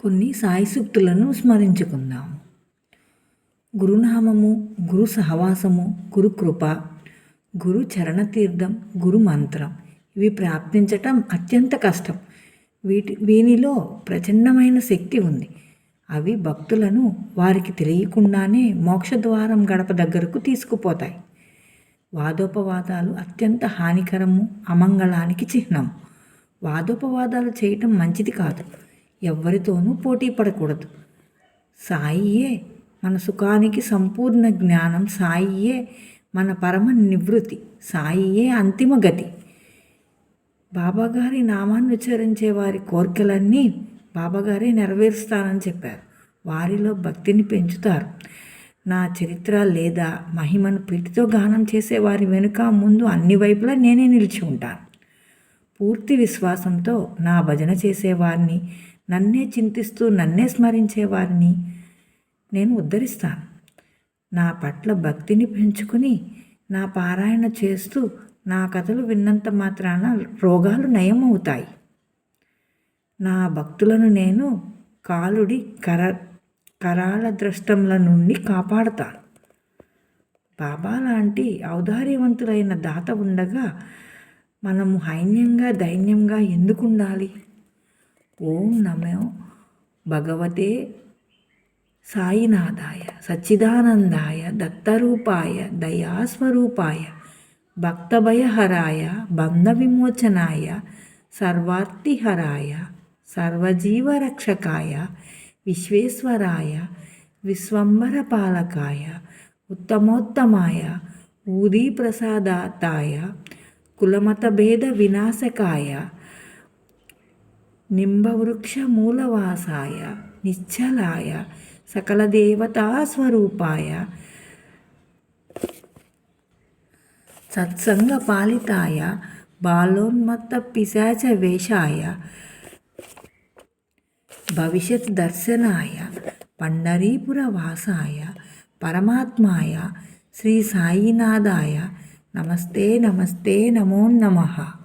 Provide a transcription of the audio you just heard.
కొన్ని సాయి సూక్తులను స్మరించుకుందాం. గురునామము, గురు సహవాసము, గురు కృప, గురు చరణతీర్థం, గురు మంత్రం ఇవి ప్రాప్తించటం అత్యంత కష్టం. వీనిలో ప్రచండమైన శక్తి ఉంది. అవి భక్తులను వారికి తెలియకుండానే మోక్షద్వారం గడప దగ్గరకు తీసుకుపోతాయి. వాదోపవాదాలు అత్యంత హానికరము, అమంగళానికి చిహ్నం. వాదోపవాదాలు చేయటం మంచిది కాదు. ఎవ్వరితోనూ పోటీ పడకూడదు. సాయియే మన సుఖానికి సంపూర్ణ జ్ఞానం, సాయియే మన పరమ నివృత్తి, సాయియే అంతిమ గతి. బాబాగారి నామాన్ని ఉచ్చరించే వారి కోరికలన్నీ బాబాగారే నెరవేరుస్తానని చెప్పారు. వారిలో భక్తిని పెంచుతారు. నా చరిత్ర లేదా మహిమను ప్రీతితో గానం చేసే వారి వెనుక ముందు అన్ని వైపులా నేనే నిలిచి ఉంటాను. పూర్తి విశ్వాసంతో నా భజన చేసేవారిని, నన్నే చింతిస్తూ నన్నే స్మరించేవారిని నేను ఉద్ధరిస్తాను. నా పట్ల భక్తిని పెంచుకుని నా పారాయణ చేస్తూ నా కథలు విన్నంత మాత్రాన రోగాలు నయమవుతాయి. నా భక్తులను నేను కాలుడి కరాల ద్రష్టంల నుండి కాపాడతాను. బాబా లాంటి ఔదార్యవంతులైన దాత ఉండగా మనము హైన్యంగా, దైన్యంగా ఎందుకు ఉండాలి? ఓం నమో భగవతే సాయినాథాయ సచ్చిదానందాయ దత్తరూపాయ దయాస్వరూపాయ భక్తభయహరాయ బంధ విమోచనాయ సర్వార్తిహరాయ సర్వజీవరక్షకాయ విశ్వేశ్వరాయ విశ్వంబరపాలకాయ ఉత్తమోత్తమాయ ఊదీప్రసాదాతాయ కులమతభేద వినాశకాయ నింబవృక్షమూలవాసాయ నిశ్చలాయ సకలదేవతాస్వరూపాయ సత్సంగపాలితాయ బాలోన్మత్త పిశాచ వేషాయ భవిష్యత్ దర్శనాయ పండరీపురవాసాయ పరమాత్మాయ శ్రీ సాయినాథాయ నమస్తే నమస్తే నమో నమః.